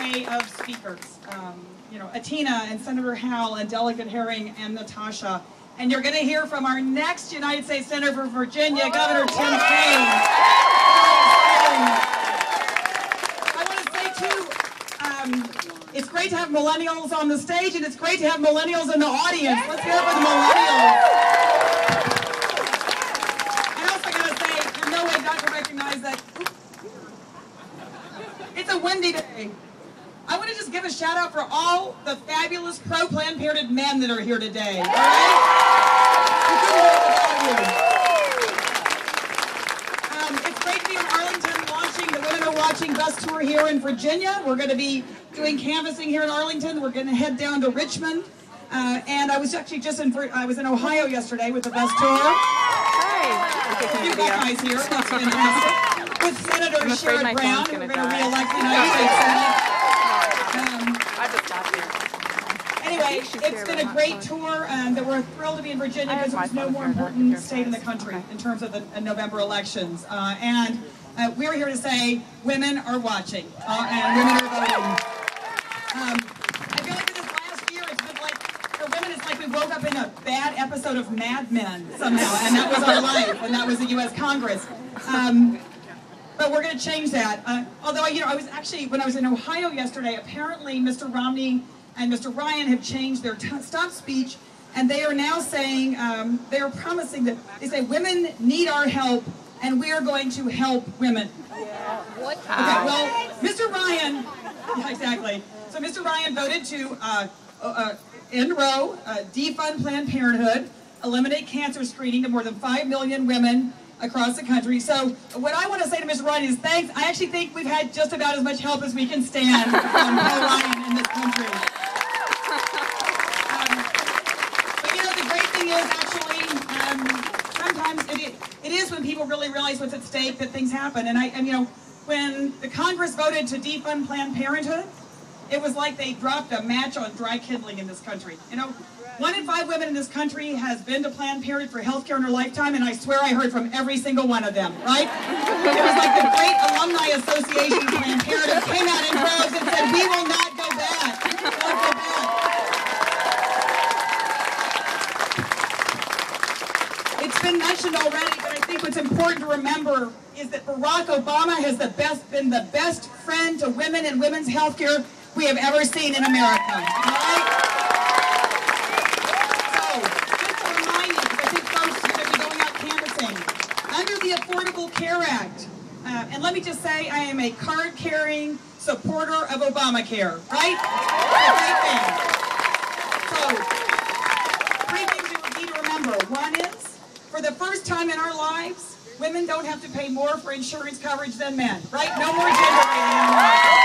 array of speakers. You know, Atina and Senator Howell and Delegate Herring and Natasha. And you're going to hear from our next United States Senator for Virginia, Governor Tim Kaine. I want to say, too, it's great to have millennials on the stage, and it's great to have millennials in the audience. Let's hear it for the millennials. I'm also going to say, there's no way not to recognize that. It's a windy day. I want to just give a shout out for all the fabulous pro-Planned Parenthood men that are here today. All right? It's great to be in Arlington launching the Women Are Watching bus tour here in Virginia. We're going to be doing canvassing here in Arlington. We're going to head down to Richmond. And I was actually I was in Ohio yesterday with the bus tour. Hi. You guys here. That's fantastic. With Senator Sherrod Brown, who we're going to re-elect the United States Senate. I just got here. Anyway, it's been a great tour, and we're thrilled to be in Virginia because there's no more important state in the country in terms of the November elections. And we're here to say women are watching, and women are voting. I feel like for this last year, it's been like, for women, it's like we woke up in a bad episode of Mad Men somehow, and that was our life, and that was the U.S. Congress. But we're going to change that. Although, you know, I was actually, when I was in Ohio yesterday, apparently Mr. Romney and Mr. Ryan have changed their stop speech, and they are now saying, they are promising that, they say, women need our help, and we are going to help women. Yeah. What? Okay, well, Mr. Ryan, yeah, exactly. So Mr. Ryan voted to end Roe, defund Planned Parenthood, eliminate cancer screening to more than 5 million women across the country. So what I want to say to Mr. Ryan is thanks. I actually think we've had just about as much help as we can stand from Paul Ryan in this country. But you know, the great thing is actually, sometimes it is when people really realize what's at stake that things happen. And you know, when the Congress voted to defund Planned Parenthood, it was like they dropped a match on dry kindling in this country. You know, 1 in 5 women in this country has been to Planned Parenthood for health care in her lifetime, and I swear I heard from every single one of them, right? It was like the great alumni association of Planned Parenthood came out in droves and said, we will not go back. We will not go back. It's been mentioned already, but I think what's important to remember is that Barack Obama has been the best friend to women and women's health care we have ever seen in America, right? Under the Affordable Care Act, and let me just say, I am a card-carrying supporter of Obamacare, right? So, 3 things you need to remember. One is, for the first time in our lives, women don't have to pay more for insurance coverage than men, right? No more gender rating.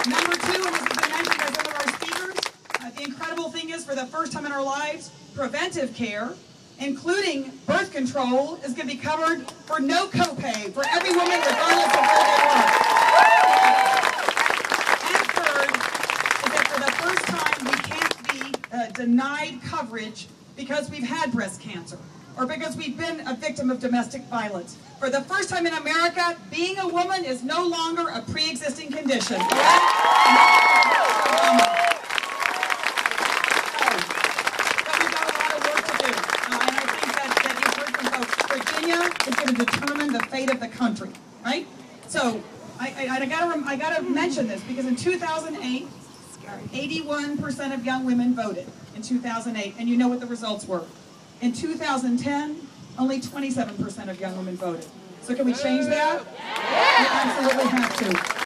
Number 2, and this has been mentioned by some of our speakers, the incredible thing is, for the first time in our lives, preventive care, including birth control, is going to be covered for no copay for every woman, regardless of where they work. And third, is that for the first time, we can't be denied coverage because we've had breast cancer or because we've been a victim of domestic violence. For the first time in America, being a woman is no longer a pre-existing condition. Is going to determine the fate of the country, right? So I gotta mention this because in 2008, 81% of young women voted in 2008, and you know what the results were. In 2010, only 27% of young women voted. So can we change that? We absolutely have to.